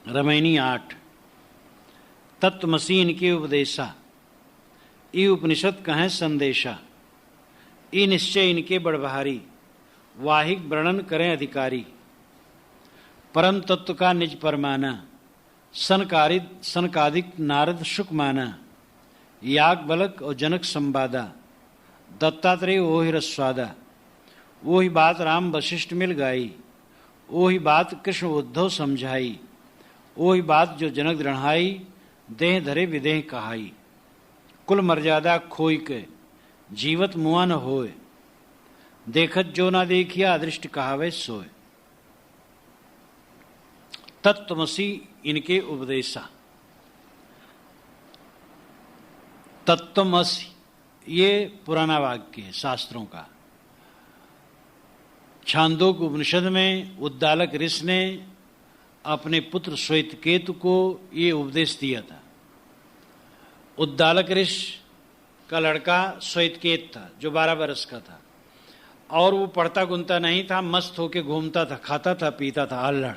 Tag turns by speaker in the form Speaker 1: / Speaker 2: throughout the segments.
Speaker 1: रमैनी 8। तत्वमसी इनके उपदेशा, ई उपनिषद कहें संदेशा, ई निश्चय इनके बड़भारी, वाहिक वर्णन करें अधिकारी। परम तत्व का निज परमाना, सनकादिक नारद शुक माना। याग बलक और जनक संवादा, दत्तात्रेय ओहि रस्वादा। वही बात राम वशिष्ठ मिल गाई, वही बात कृष्ण उद्धव समझाई। वही बात जो जनक दृढ़ाई, देह धरे विदेह कहाई। कुल मर्यादा खोई के, जीवत मुआ न होए। देखत जो ना देखिया, अदृष्ट कहावे सोए। तत्वमसी इनके उपदेशा। तत्वमसी ये पुराना वाक्य है शास्त्रों का। छांदोग्य उपनिषद में उद्दालक ऋषि ने अपने पुत्र श्वेतकेतु को ये उपदेश दिया था। उद्दालक ऋषि का लड़का श्वेतकेतु था जो 12 वर्ष का था, और वो पढ़ता गुनता नहीं था, मस्त होके घूमता था, खाता था, पीता था, अल्हड़।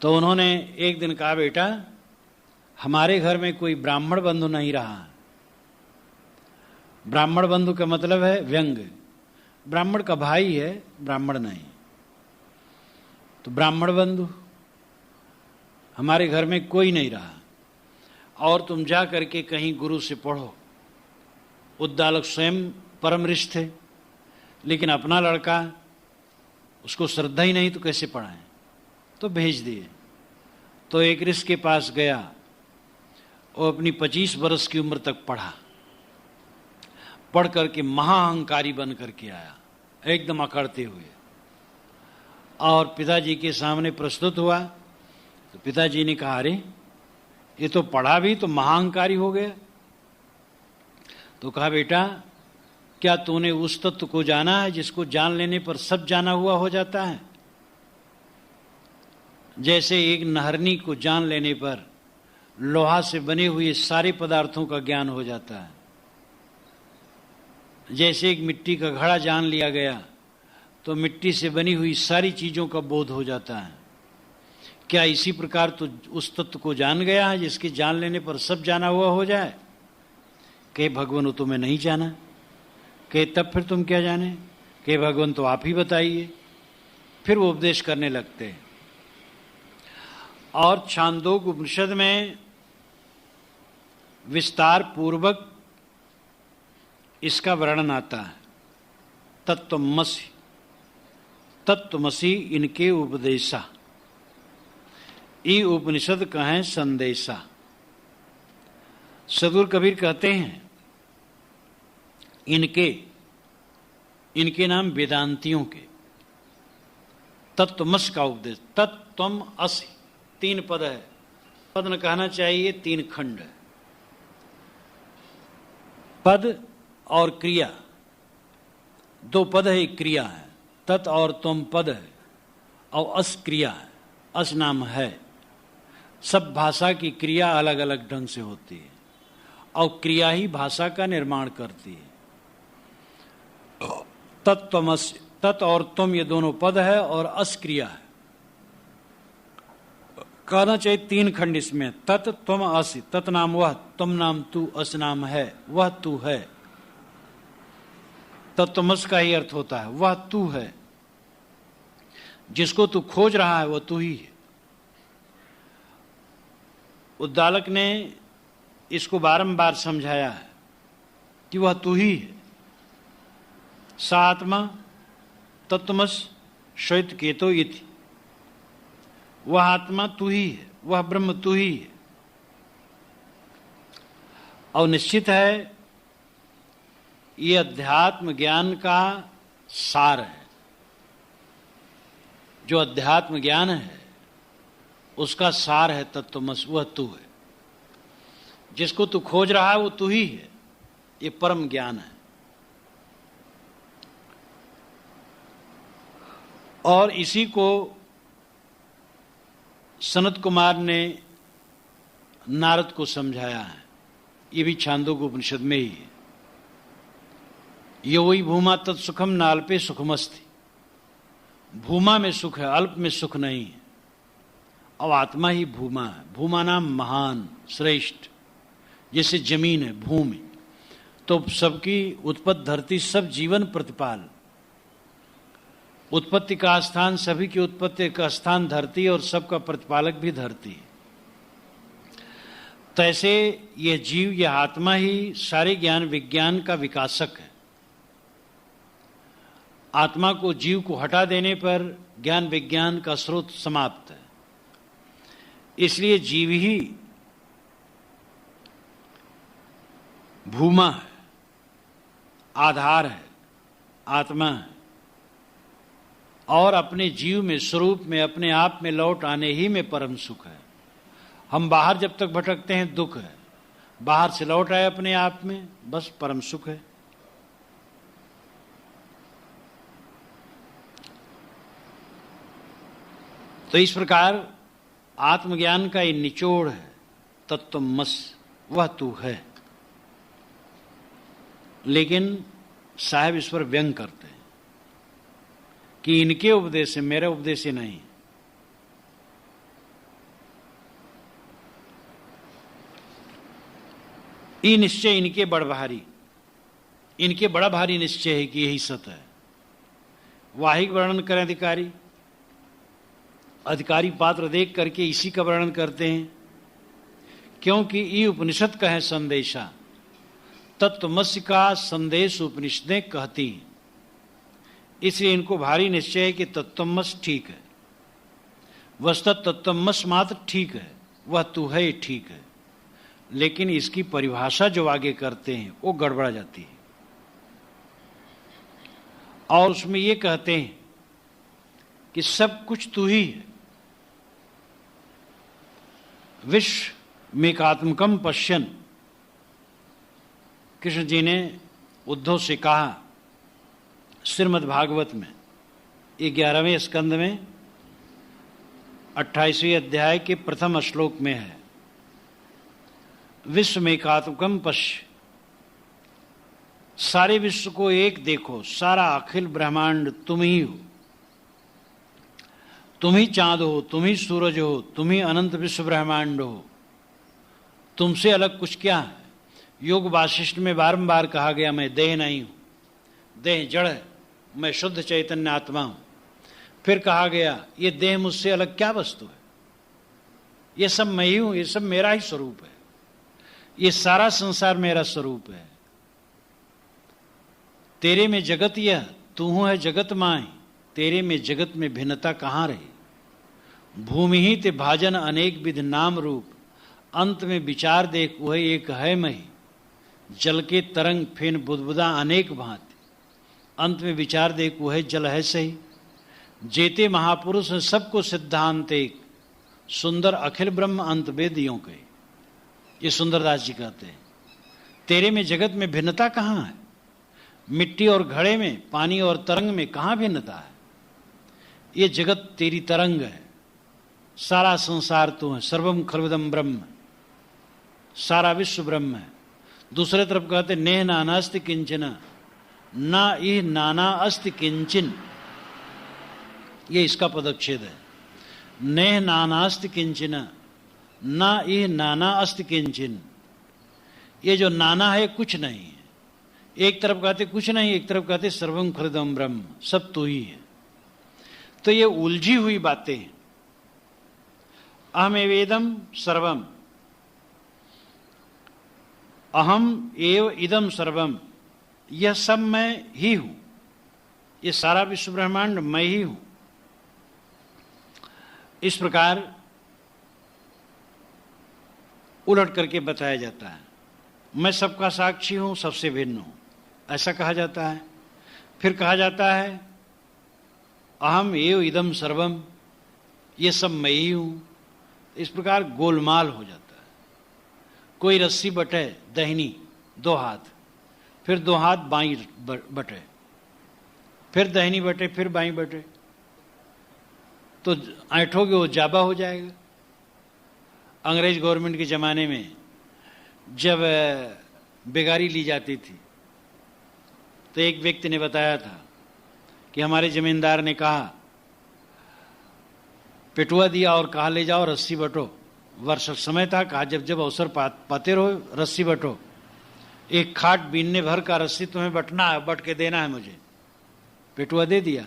Speaker 1: तो उन्होंने एक दिन कहा, बेटा हमारे घर में कोई ब्राह्मण बंधु नहीं रहा। ब्राह्मण बंधु का मतलब है व्यंग, ब्राह्मण का भाई है, ब्राह्मण नहीं। तो ब्राह्मण बंधु हमारे घर में कोई नहीं रहा, और तुम जा करके कहीं गुरु से पढ़ो। उद्दालक स्वयं परम ऋषि थे, लेकिन अपना लड़का, उसको श्रद्धा ही नहीं तो कैसे पढ़ाएं, तो भेज दिए। तो एक ऋषि के पास गया, और अपनी 25 वर्ष की उम्र तक पढ़ा। पढ़ करके महाअहंकारी बन करके आया, एकदम अकड़ते हुए, और पिताजी के सामने प्रस्तुत हुआ। तो पिताजी ने कहा, अरे ये तो पढ़ा भी तो महाअहंकारी हो गया। तो कहा, बेटा क्या तूने उस तत्व को जाना है जिसको जान लेने पर सब जाना हुआ हो जाता है? जैसे एक नहरनी को जान लेने पर लोहा से बने हुए सारे पदार्थों का ज्ञान हो जाता है, जैसे एक मिट्टी का घड़ा जान लिया गया तो मिट्टी से बनी हुई सारी चीजों का बोध हो जाता है। क्या इसी प्रकार तो उस तत्व को जान गया है जिसके जान लेने पर सब जाना हुआ हो जाए? कहे, भगवान तुम्हें नहीं जाना। कहे, तब फिर तुम क्या जाने? कहे, भगवान तो आप ही बताइए। फिर वो उपदेश करने लगते हैं। और छांदोग्य उपनिषद में विस्तार पूर्वक इसका वर्णन आता है। तत्वमसि, तत्वमसि इनके उपदेशा, ई उपनिषद कहें संदेशा। सदगुरु कबीर कहते हैं, इनके नाम वेदांतियों के। तत्वमस का उपदेश, तत्वम असि 3 पद है। पद न कहना चाहिए, 3 खंड है। पद और क्रिया, 2 पद है, एक क्रिया है। तत् और तुम पद है, और अस क्रिया है। अस नाम है। सब भाषा की क्रिया अलग अलग ढंग से होती है, और क्रिया ही भाषा का निर्माण करती है। तत्वमस, तत् और तुम ये दोनों पद है, और अस क्रिया है। कहना चाहिए 3 खंड इसमें। तत् तुम अस, तत् नाम वह, तुम नाम तू, अस नाम है, वह तू है। तत्वमस का ही अर्थ होता है वह तू है, जिसको तू खोज रहा है वह तू ही है। उद्दालक ने इसको बारंबार समझाया है कि वह तू ही है। सा आत्मा तत्वमस श्वेतकेतो इति, वह आत्मा तू ही है, वह ब्रह्म तू ही है। और निश्चित है ये अध्यात्म ज्ञान का सार है। जो अध्यात्म ज्ञान है उसका सार है तत्वमस, वह तू है। जिसको तू खोज रहा है वो तू ही है। ये परम ज्ञान है। और इसी को सनत कुमार ने नारद को समझाया है। ये भी छांदोग्य उपनिषद में ही है। यो वही भूमा तत्सुखम नाल्पे सुखमस्ति। भूमा में सुख है, अल्प में सुख नहीं है। और आत्मा ही भूमा है। भूमा नाम महान श्रेष्ठ, जैसे जमीन है भूमि, तो सबकी उत्पत्ति धरती, सब जीवन प्रतिपाल। उत्पत्ति का स्थान, सभी की उत्पत्ति का स्थान धरती, और सबका प्रतिपालक भी धरती। तैसे यह जीव, यह आत्मा ही सारे ज्ञान विज्ञान का विकासक है। आत्मा को, जीव को हटा देने पर ज्ञान विज्ञान का स्रोत समाप्त है। इसलिए जीव ही भूमा है, आधार है, आत्मा है, और अपने जीव में, स्वरूप में, अपने आप में लौट आने ही में परम सुख है। हम बाहर जब तक भटकते हैं दुख है, बाहर से लौट आए अपने आप में, बस परम सुख है। तो इस प्रकार आत्मज्ञान का ये निचोड़ है, तत्वमस, वह तू है। लेकिन साहब इस पर व्यंग करते हैं कि इनके उपदेश से, मेरे उपदेश से नहीं। ये निश्चय इनके बड़ भारी, इनके बड़ा भारी निश्चय है कि यही सत्य है। वाहिक वर्णन करें अधिकारी, अधिकारी पात्र देख करके इसी का वर्णन करते हैं, क्योंकि ये उपनिषद का है संदेशा। तत्वमस्य का संदेश उपनिषदें कहती हैं, इसलिए इनको भारी निश्चय है कि तत्वमस ठीक है। वस्तुतः तत्वमस मात्र ठीक है, वह तू है ठीक है, लेकिन इसकी परिभाषा जो आगे करते हैं वो गड़बड़ा जाती है। और उसमें ये कहते हैं कि सब कुछ तू ही है। विश्व में एकात्मकम पश्यन, कृष्ण जी ने उद्धव से कहा श्रीमद् भागवत में, ये 11वें स्कंद में 28वें अध्याय के प्रथम श्लोक में है। विश्व में एकात्मकम पश्य, सारे विश्व को एक देखो, सारा अखिल ब्रह्मांड तुम ही हो। तुम ही चांद हो, तुम ही सूरज हो, तुम ही अनंत विश्व ब्रह्मांड हो, तुमसे अलग कुछ क्या है। योग वाशिष्ठ में बारंबार कहा गया, मैं देह नहीं हूं, देह जड़ है, मैं शुद्ध चैतन्य आत्मा हूं। फिर कहा गया ये देह मुझसे अलग क्या वस्तु है, ये सब मैं ही हूं, ये सब मेरा ही स्वरूप है, ये सारा संसार मेरा स्वरूप है। तेरे में जगत यह, तू है जगत माय, तेरे में जगत में भिन्नता कहाँ रही। भूमि ही ते भाजन अनेक विध नाम रूप, अंत में विचार देख वह एक है मही। जल के तरंग फेन बुदबुदा अनेक भांति, अंत में विचार देख वह जल है सही। जेते महापुरुष सबको सिद्धांत एक, सुंदर अखिल ब्रह्म अंत वेदियों के। ये सुंदरदास जी कहते हैं, तेरे में जगत में भिन्नता कहाँ है। मिट्टी और घड़े में, पानी और तरंग में कहाँ भिन्नता है। ये जगत तेरी तरंग है, सारा संसार तू है। सर्वम खलविदम ब्रह्म, सारा विश्व ब्रह्म है। दूसरे तरफ कहते नेह नानास्ति किंचन, ना इह नाना अस्ति किंचिन, ये इसका पदच्छेद है। नेह नानास्ति किंचन, ना इह नाना अस्ति किंचिन, ये जो नाना है कुछ नहीं है। एक तरफ कहते कुछ नहीं, एक तरफ कहते सर्वम खलविदम ब्रह्म, सब तू ही है। तो ये उलझी हुई बातें हैं। अहमेवेदम सर्वम, अहम एव इदम सर्वम, यह सब मैं ही हूं, ये सारा विश्व ब्रह्मांड मैं ही हूं। इस प्रकार उलट करके बताया जाता है। मैं सबका साक्षी हूं, सबसे भिन्न हूं, ऐसा कहा जाता है। फिर कहा जाता है अहम एव इदम सर्वम, ये सब मैं ही हूं। इस प्रकार गोलमाल हो जाता है। कोई रस्सी बटे दाहिनी, दो हाथ, फिर दो हाथ बाईं बटे, फिर दाहिनी बटे, फिर बाईं बटे, तो ऐंठोगे वो जाबा हो जाएगा। अंग्रेज गवर्नमेंट के ज़माने में जब बेगारी ली जाती थी तो एक व्यक्ति ने बताया था कि हमारे जमींदार ने कहा पिटुआ दिया और कहा ले जाओ रस्सी बटो। वर्षा समय था, कहा जब जब अवसर पाते रहो रस्सी बटो। एक खाट बीनने भर का रस्सी तुम्हें बटना है, बट के देना है मुझे। पिटुआ दे दिया।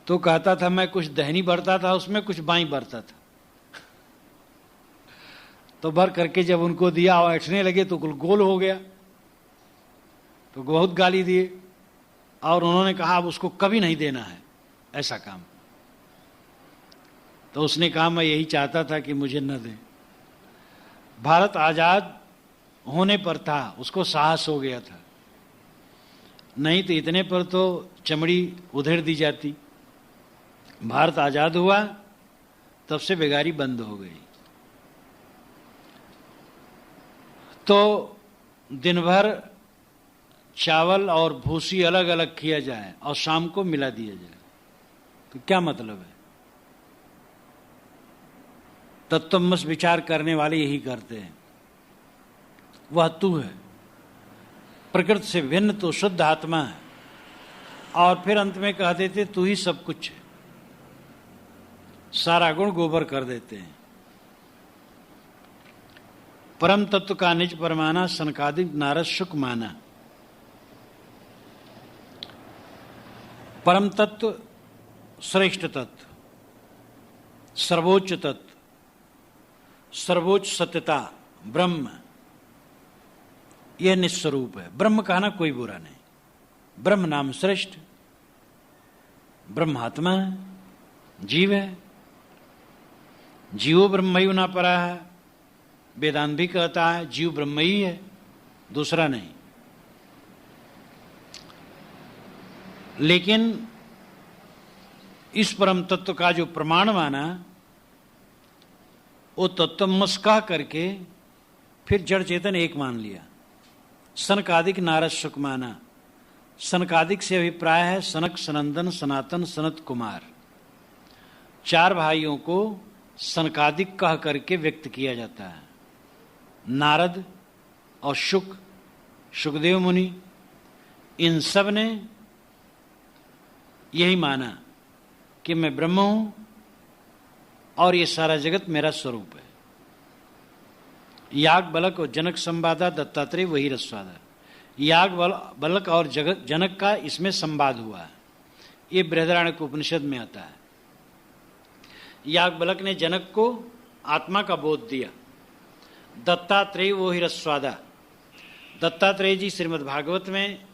Speaker 1: तो कहता था मैं कुछ दहनी भरता था उसमें, कुछ बाई भरता था। तो भर करके जब उनको दिया और ऐठने लगे तो गोल हो गया। तो बहुत गाली दिए और उन्होंने कहा अब उसको कभी नहीं देना है ऐसा काम। तो उसने कहा मैं यही चाहता था कि मुझे न दे। भारत आजाद होने पर था, उसको साहस हो गया था, नहीं तो इतने पर तो चमड़ी उधेड़ दी जाती। भारत आजाद हुआ तब से बेगारी बंद हो गई। तो दिन भर चावल और भूसी अलग अलग किया जाए और शाम को मिला दिया जाए, तो क्या मतलब है? तत्वमस विचार करने वाले यही करते हैं। वह तू है, प्रकृति से भिन्न तो शुद्ध आत्मा है, और फिर अंत में कह देते तू ही सब कुछ है। सारा गुण गोबर कर देते हैं। परम तत्व का निज परमाना, सनकादिक नारद शुक माना। परम तत्व, श्रेष्ठ तत्व, सर्वोच्च तत्व, सर्वोच्च सत्यता, ब्रह्म, यह निस्वरूप है। ब्रह्म कहना कोई बुरा नहीं। ब्रह्म नाम श्रेष्ठ, ब्रह्मात्मा है, जीव है। जीवो ब्रह्मयु ना परा है, वेदांत भी कहता है जीव ब्रह्म ही है, दूसरा नहीं। लेकिन इस परम तत्व का जो प्रमाण माना, वो तत्वमस कह करके फिर जड़ चेतन एक मान लिया। सनकादिक नारद शुक माना। सनकादिक से अभिप्राय है सनक, सनंदन, सनातन, सनत कुमार। चार भाइयों को सनकादिक कह करके व्यक्त किया जाता है। नारद और शुक, शुकदेव मुनि, इन सब ने यही माना कि मैं ब्रह्म हूं और ये सारा जगत मेरा स्वरूप है। याग बलक और जनक संवादा, दत्तात्रेय वही रस्वादा। याग बलक और जनक का इसमें संवाद हुआ है। ये बृहदारण्यक उपनिषद में आता है। याग बलक ने जनक को आत्मा का बोध दिया। दत्तात्रेय वो ही रस्वादा। दत्तात्रेय जी श्रीमद् भागवत में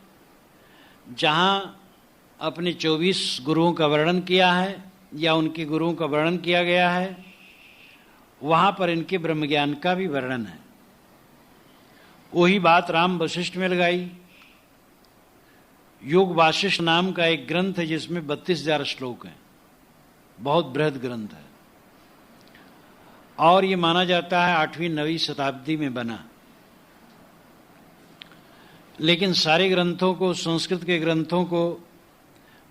Speaker 1: जहां अपने 24 गुरुओं का वर्णन किया है या उनके गुरुओं का वर्णन किया गया है, वहां पर इनके ब्रह्म ज्ञान का भी वर्णन है। वही बात राम वशिष्ठ में लगाई। योग वाशिष्ठ नाम का एक ग्रंथ है जिसमें 32,000 श्लोक हैं, बहुत बृहद ग्रंथ है, और ये माना जाता है 8वीं 9वीं शताब्दी में बना। लेकिन सारे ग्रंथों को, संस्कृत के ग्रंथों को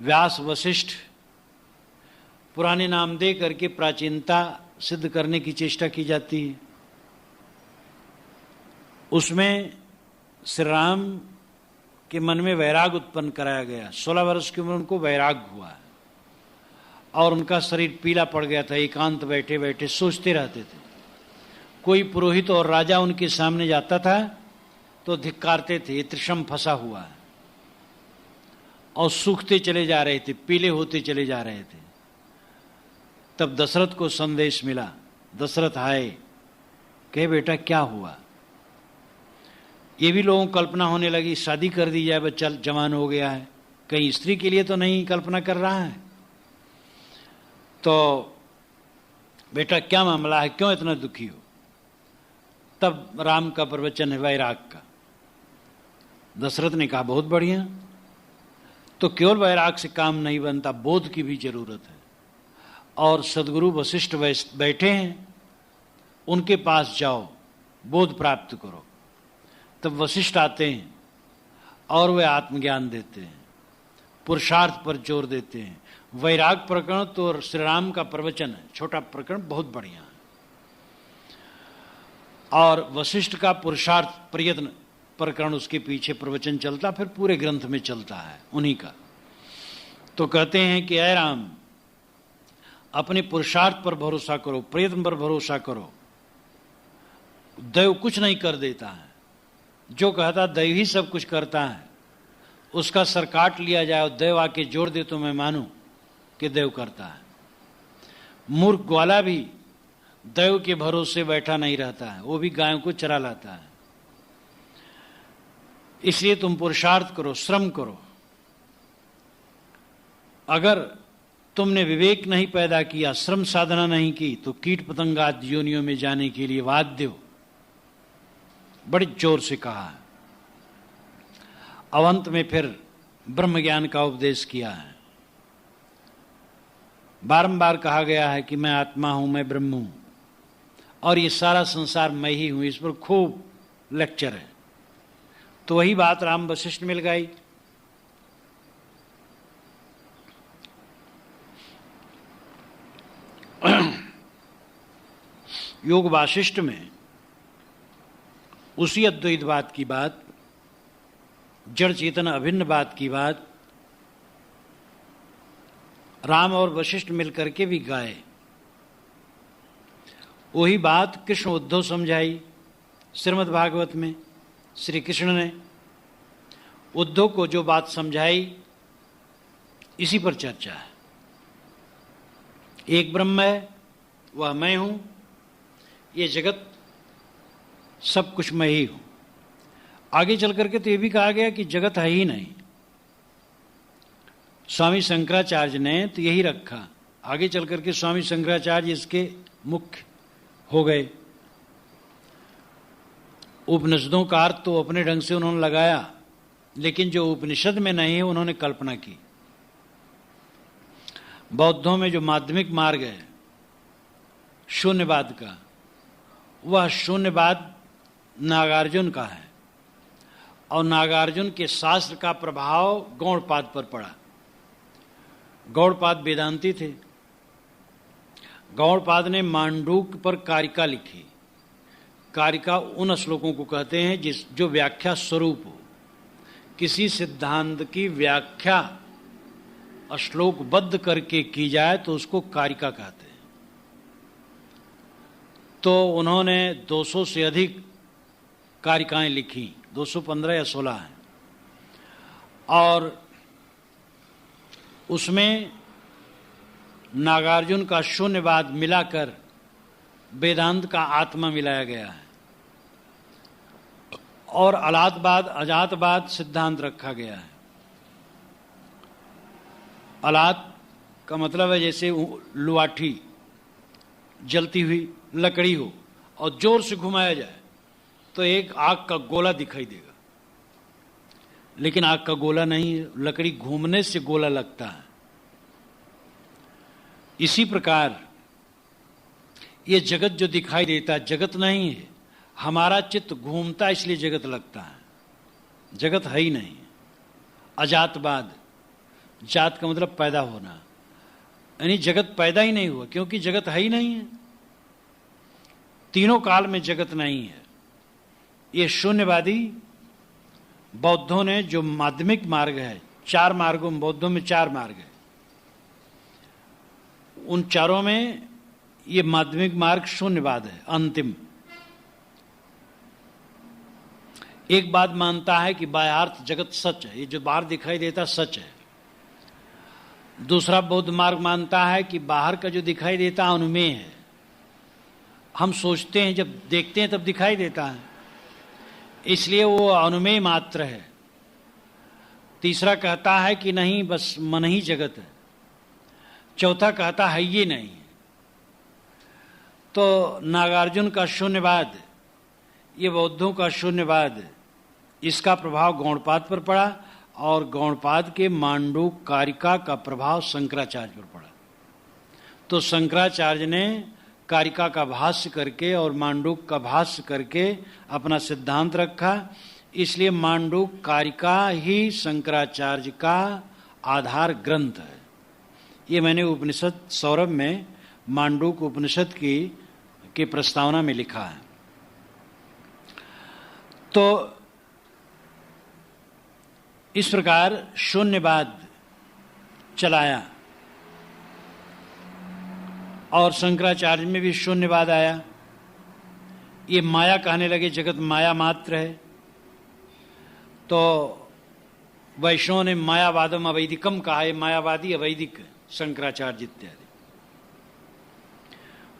Speaker 1: व्यास वशिष्ठ पुराने नाम दे करके प्राचीनता सिद्ध करने की चेष्टा की जाती है। उसमें श्री राम के मन में वैराग उत्पन्न कराया गया। 16 वर्ष की उम्र उनको वैराग हुआ और उनका शरीर पीला पड़ गया था। एकांत बैठे बैठे सोचते रहते थे। कोई पुरोहित और राजा उनके सामने जाता था तो धिक्कारते थे, ये त्रिशम फंसा हुआ है, और सूखते चले जा रहे थे, पीले होते चले जा रहे थे। तब दशरथ को संदेश मिला। दशरथ आए, कहे बेटा क्या हुआ? ये भी लोगों को कल्पना होने लगी, शादी कर दी जाए, बच्चा जवान हो गया है, कहीं स्त्री के लिए तो नहीं कल्पना कर रहा है। तो बेटा क्या मामला है, क्यों इतना दुखी हो? तब राम का प्रवचन है वैराग का। दशरथ ने कहा बहुत बढ़िया, तो केवल वैराग से काम नहीं बनता, बोध की भी जरूरत है। और सदगुरु वशिष्ठ बैठे हैं, उनके पास जाओ, बोध प्राप्त करो। तब वशिष्ठ आते हैं और वे आत्मज्ञान देते हैं, पुरुषार्थ पर जोर देते हैं। वैराग प्रकरण तो श्री राम का प्रवचन है, छोटा प्रकरण, बहुत बढ़िया है। और वशिष्ठ का पुरुषार्थ प्रयत्न प्रकरण उसके पीछे प्रवचन चलता, फिर पूरे ग्रंथ में चलता है उन्हीं का। तो कहते हैं कि ऐ राम, अपने पुरुषार्थ पर भरोसा करो, प्रयत्न पर भरोसा करो। दैव कुछ नहीं कर देता है, जो कहता दैव ही सब कुछ करता है। उसका सर काट लिया जाए और दैव आके जोड़ दे तो मैं मानूं कि दैव करता है। मूर्ख ग्वाला भी दैव के भरोसे बैठा नहीं रहता है, वो भी गायों को चरा लाता है। इसलिए तुम पुरुषार्थ करो, श्रम करो। अगर तुमने विवेक नहीं पैदा किया, श्रम साधना नहीं की, तो कीट पतंग आदि योनियों में जाने के लिए बाध्य हो। बड़े जोर से कहा है। अवंत में फिर ब्रह्म ज्ञान का उपदेश किया है। बारंबार कहा गया है कि मैं आत्मा हूं, मैं ब्रह्म हूं और ये सारा संसार मैं ही हूं। इस पर खूब लेक्चर है। तो वही बात राम वशिष्ठ मिल गई। योग वासिष्ठ में उसी अद्वैतवाद की बात, जड़ चेतन अभिन्न बात की बात राम और वशिष्ठ मिलकर के भी गाए। वही बात कृष्ण उद्धव समझाई। श्रीमद् भागवत में श्री कृष्ण ने उद्धव को जो बात समझाई, इसी पर चर्चा है। एक ब्रह्म है, वह मैं हूं। ये जगत सब कुछ मैं ही हूं। आगे चल करके तो ये भी कहा गया कि जगत है ही नहीं। स्वामी शंकराचार्य ने तो यही रखा। आगे चल करके स्वामी शंकराचार्य इसके मुख्य हो गए। उपनिषदों का अर्थ तो अपने ढंग से उन्होंने लगाया, लेकिन जो उपनिषद में नहीं है उन्होंने कल्पना की। बौद्धों में जो माध्यमिक मार्ग है शून्यवाद का, वह शून्यवाद नागार्जुन का है। और नागार्जुन के शास्त्र का प्रभाव गौड़पाद पर पड़ा। गौड़पाद वेदांती थे। गौड़पाद ने मांडूक पर कारिका लिखी। कारिका उन श्लोकों को कहते हैं जो व्याख्या स्वरूप हो। किसी सिद्धांत की व्याख्या श्लोकबद्ध करके की जाए तो उसको कारिका कहते हैं। तो उन्होंने 200 से अधिक कारिकाएं लिखी, 215 या 16 हैं। और उसमें नागार्जुन का शून्यवाद मिलाकर वेदांत का आत्मा मिलाया गया है और अलातवाद अजातवाद सिद्धांत रखा गया है। अलात का मतलब है जैसे लुआठी जलती हुई लकड़ी हो और जोर से घुमाया जाए तो एक आग का गोला दिखाई देगा, लेकिन आग का गोला नहीं है, लकड़ी घूमने से गोला लगता है। इसी प्रकार ये जगत जो दिखाई देता है जगत नहीं है। हमारा चित्त घूमता इसलिए जगत लगता है, जगत है ही नहीं। अजातवाद, जात का मतलब पैदा होना, यानी जगत पैदा ही नहीं हुआ क्योंकि जगत है ही नहीं है। तीनों काल में जगत नहीं है। ये शून्यवादी बौद्धों ने जो माध्यमिक मार्ग है, 4 मार्गों में, बौद्धों में 4 मार्ग है, उन चारों में ये माध्यमिक मार्ग शून्यवाद है, अंतिम। एक बात मानता है कि बाह्यार्थ जगत सच है, ये जो बाहर दिखाई देता सच है। दूसरा बौद्ध मार्ग मानता है कि बाहर का जो दिखाई देता अनुमेय है, हम सोचते हैं जब देखते हैं तब दिखाई देता है, इसलिए वो अनुमेय मात्र है। तीसरा कहता है कि नहीं, बस मन ही जगत है। चौथा कहता है ये नहीं। तो नागार्जुन का शून्यवाद, ये बौद्धों का शून्यवाद, इसका प्रभाव गौड़पाद पर पड़ा और गौड़पाद के मांडूक कारिका का प्रभाव शंकराचार्य पर पड़ा। तो शंकराचार्य ने कारिका का भाष्य करके और मांडूक का भाष्य करके अपना सिद्धांत रखा। इसलिए मांडूक कारिका ही शंकराचार्य का आधार ग्रंथ है। ये मैंने उपनिषद सौरभ में मांडूक उपनिषद के प्रस्तावना में लिखा है। तो इस प्रकार शून्यवाद चलाया और शंकराचार्य में भी शून्यवाद आया। ये माया कहने लगे जगत माया मात्र है। तो वैष्णव ने मायावादम अवैदिकम कहा है, मायावादी अवैदिक शंकराचार्य इत्यादि।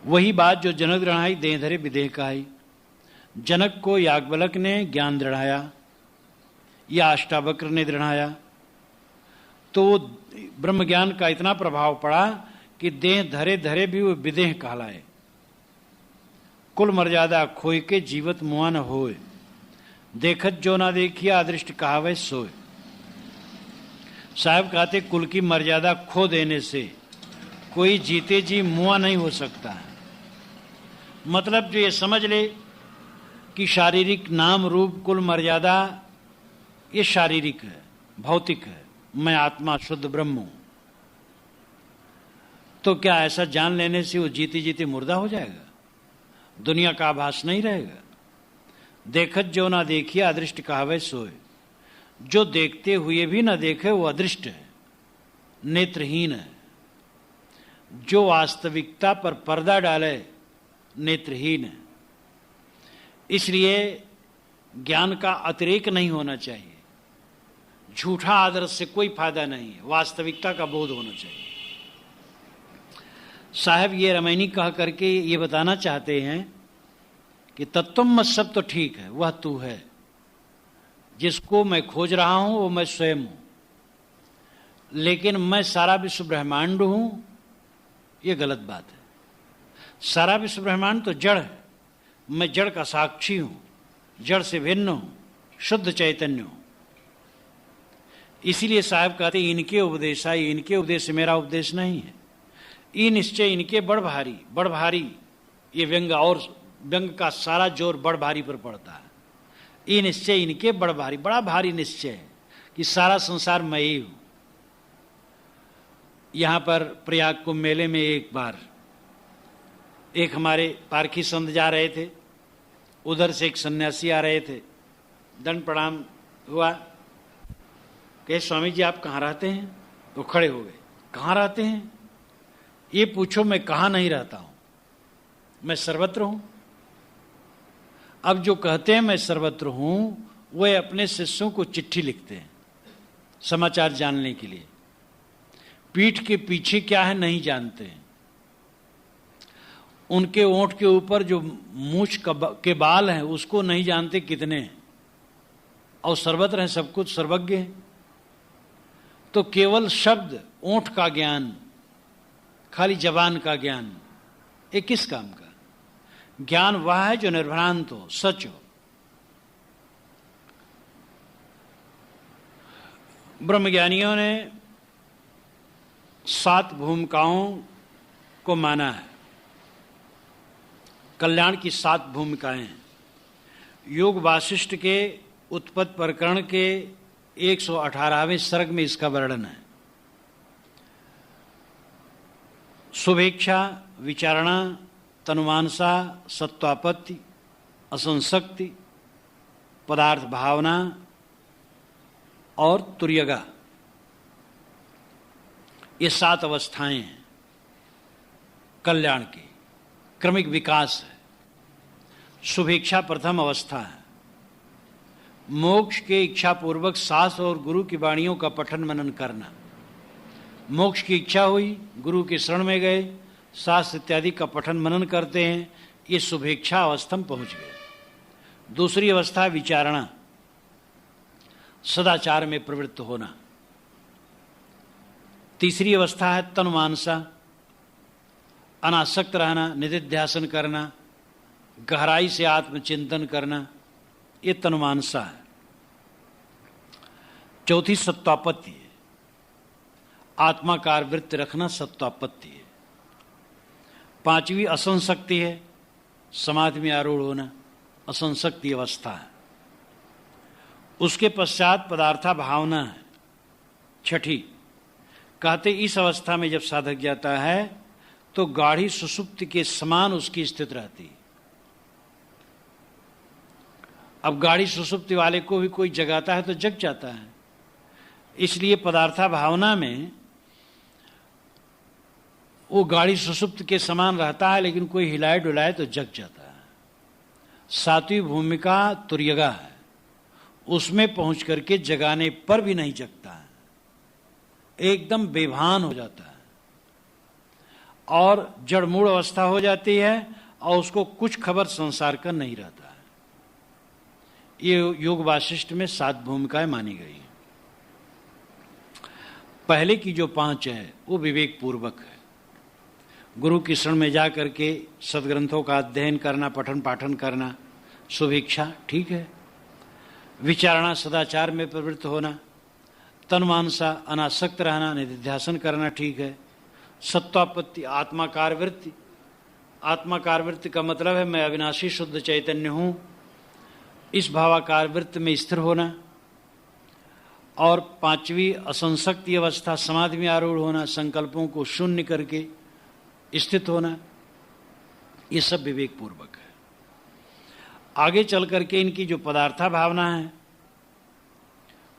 Speaker 1: वही बात जो जनक दृढ़ाई देह धरे विदेह कहाई। जनक को याज्ञवल्क्य ने ज्ञान दृढ़ाया या अष्टावक्र ने दृढ़ाया, तो ब्रह्म ज्ञान का इतना प्रभाव पड़ा कि देह धरे धरे भी वो विदेह कहलाए। कुल मर्यादा खोय के जीवत मुआ न होए, देखत जो ना देखिया अदृष्ट कहावे सोए। साहब कहते कुल की मर्यादा खो देने से कोई जीते जी मुआ नहीं हो सकता है। मतलब जो ये समझ ले कि शारीरिक नाम रूप कुल मर्यादा ये शारीरिक है, भौतिक है, मैं आत्मा शुद्ध ब्रह्म हूं, तो क्या ऐसा जान लेने से वो जीते जीते मुर्दा हो जाएगा? दुनिया का आभास नहीं रहेगा। देखत जो ना देखिए अदृष्ट कहावे सोए। जो देखते हुए भी ना देखे वो अदृष्ट है, नेत्रहीन है। जो वास्तविकता पर पर्दा डाले नेत्रहीन है। इसलिए ज्ञान का अतिरेक नहीं होना चाहिए। झूठा आदर्श से कोई फायदा नहीं है, वास्तविकता का बोध होना चाहिए। साहब ये रमैनी कह करके ये बताना चाहते हैं कि तत्वम सब तो ठीक है, वह तू है। जिसको मैं खोज रहा हूं वो मैं स्वयं हूं, लेकिन मैं सारा विश्व ब्रह्मांड हूं, ये गलत बात है। सारा विश्व ब्रह्मांड तो जड़ है, मैं जड़ का साक्षी हूं, जड़ से भिन्न हूं, शुद्ध चैतन्य हूं। इसीलिए साहब कहते इनके उपदेश आई, इनके उपदेश से मेरा उपदेश नहीं है। ई निश्चय इनके बड़ भारी, ये व्यंग, और व्यंग का सारा जोर बड़ भारी पर पड़ता है। ई निश्चय इनके बड़ भारी, बड़ा भारी निश्चय है कि सारा संसार मैं ही हूं। यहां पर प्रयाग कुंभ मेले में एक बार एक हमारे पारखी संत जा रहे थे, उधर से एक सन्यासी आ रहे थे, दंड प्रणाम हुआ। कहे स्वामी जी आप कहाँ रहते हैं? तो खड़े हो गए। कहाँ रहते हैं? ये पूछो, मैं कहाँ नहीं रहता हूं, मैं सर्वत्र हूं। अब जो कहते हैं मैं सर्वत्र हूं, वे अपने शिष्यों को चिट्ठी लिखते हैं समाचार जानने के लिए। पीठ के पीछे क्या है नहीं जानते हैं। उनके ओंठ के ऊपर जो मूछ के बाल हैं उसको नहीं जानते कितने हैं, और सर्वत्र हैं, सब कुछ सर्वज्ञ है। तो केवल शब्द, ओंठ का ज्ञान, खाली जबान का ज्ञान, ये किस काम का? ज्ञान वह है जो निर्भ्रांत हो, सच हो। ब्रह्मज्ञानियों ने 7 भूमिकाओं को माना है। कल्याण की 7 भूमिकाएं हैं। योग वासिष्ठ के उत्पत्ति प्रकरण के 118वें सर्ग में इसका वर्णन है। शुभेच्छा, विचारणा, तनुमानसा, सत्वापत्ति, असंशक्ति, पदार्थ भावना और तुर्यगा, ये 7 अवस्थाएं हैं कल्याण की। क्रमिक विकास है। शुभेच्छा प्रथम अवस्था है। मोक्ष के इच्छा पूर्वक शास्त्र और गुरु की वाणियों का पठन मनन करना। मोक्ष की इच्छा हुई, गुरु के शरण में गए, शास्त्र इत्यादि का पठन मनन करते हैं, ये शुभेच्छा अवस्था में पहुंच गए। दूसरी अवस्था विचारणा, सदाचार में प्रवृत्त होना। तीसरी अवस्था है तनुमानसा, अनासक्त रहना, निधिध्यासन करना, गहराई से आत्मचिंतन करना, ये तनुमानसा है। चौथी सत्वापत्ति है, आत्माकार वृत्ति रखना सत्वापत्ति है। 5वीं असंशक्ति है, समाधि में आरूढ़ होना, असंशक्ति अवस्था है। उसके पश्चात पदार्था भावना है, 6ठी। कहते इस अवस्था में जब साधक जाता है तो गाढ़ी सुषुप्ति के समान उसकी स्थिति रहती है। अब गाढ़ी सुषुप्ति वाले को भी कोई जगाता है तो जग जाता है। इसलिए पदार्था भावना में वो गाड़ी सुषुप्त के समान रहता है, लेकिन कोई हिलाए डुलाए तो जग जाता है। सातवीं भूमिका तुर्यगा है, उसमें पहुंच करके जगाने पर भी नहीं जगता है, एकदम बेभान हो जाता है और जड़मूड़ अवस्था हो जाती है और उसको कुछ खबर संसार का नहीं रहता है। ये योग वाशिष्ठ में 7 भूमिकाएं मानी गई। पहले की जो 5 है वो विवेक पूर्वक है। गुरु की शरण में जा करके सदग्रंथों का अध्ययन करना, पठन पाठन करना, शुभेच्छा, ठीक है। विचारणा, सदाचार में प्रवृत्त होना, तन्मानसा अनासक्त रहना, निधिध्यासन करना, ठीक है। सत्वापत्ति, आत्माकार वृत्ति। आत्माकार वृत्ति का मतलब है मैं अविनाशी शुद्ध चैतन्य हूं, इस भावाकार वृत्ति में स्थिर होना। और 5वीं असंशक्ति अवस्था, समाधि में आरूढ़ होना, संकल्पों को शून्य करके स्थित होना। ये सब विवेक पूर्वक है। आगे चल करके इनकी जो पदार्था भावना है,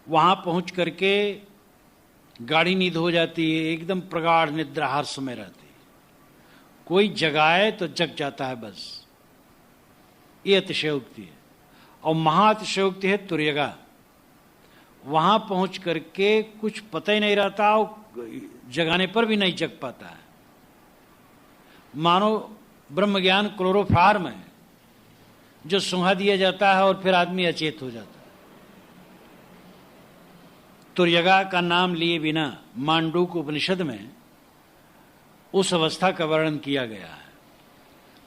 Speaker 1: वहां पहुंच करके गाढ़ी नींद हो जाती है, एकदम प्रगाढ़ निद्रा हर समय रहती है। कोई जगाए तो जग जाता है बस। ये अतिशयोक्ति है। और महाअतिशयोक्ति है तुर्यगा। वहां पहुंच करके कुछ पता ही नहीं रहता और जगाने पर भी नहीं जग पाता है। मानो ब्रह्म ज्ञान क्लोरोफार्म है जो सुंघा दिया जाता है और फिर आदमी अचेत हो जाता है। तुर्यगा का नाम लिए बिना मांडूक उपनिषद में उस अवस्था का वर्णन किया गया है।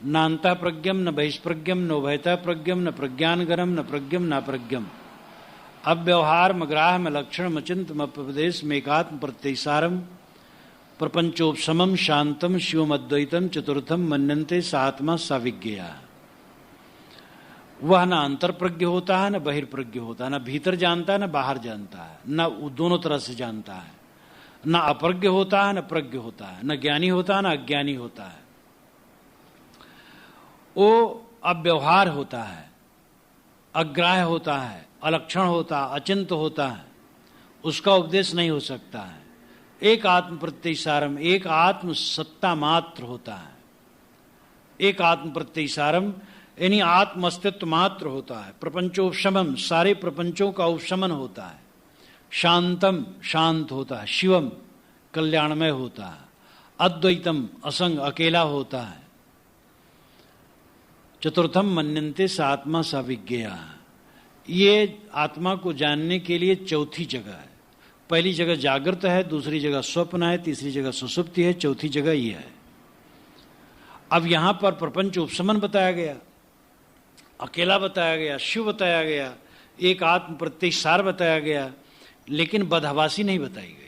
Speaker 1: न अंतः प्रज्ञम, न बहिष्प्रज्ञम, न उभयतः प्रज्ञम, न प्रज्ञानगरम, न प्रज्ञम, न प्रज्ञम, अव्यवहार मग्राह में लक्षण मचिंत मप्रदेश में एकात्म प्रत्ययसारम प्रपंचोपशमम शांतम शिवम अद्वैतम चतुर्थम मन्यन्ते स आत्मा सा विज्ञेया। वह न अंतर्प्रज्ञ होता है, न बहिर्प्रज्ञ होता है, न भीतर जानता है, न बाहर जानता है, न दोनों तरह से जानता है, न अप्रज्ञ होता है, न प्रज्ञ होता है, न ज्ञानी होता है, न अज्ञानी होता है। वो अव्यवहार होता है, अग्राह्य होता है, अलक्षण होता है, अचिंत होता है, उसका उपदेश नहीं हो सकता है। एक आत्म प्रत्ययसारम, एक आत्म सत्ता मात्र होता है। एक आत्म प्रत्ययसारम यानी आत्म अस्तित्व मात्र होता है। प्रपंचोपशमम, सारे प्रपंचों का उपशमन होता है। शांतम, शांत होता है। शिवम, कल्याणमय होता है। अद्वैतम, असंग, अकेला होता है। चतुर्थम मन्यन्ते स आत्मा सा विज्ञेया। ये आत्मा को जानने के लिए चौथी जगह है। पहली जगह जागृत है, दूसरी जगह स्वप्न है, तीसरी जगह सुषुप्ति है, चौथी जगह ये है। अब यहां पर प्रपंच उपशमन बताया गया, अकेला बताया गया, शिव बताया गया, एक आत्म प्रत्ययसार बताया गया, लेकिन बदहवासी नहीं बताई गई।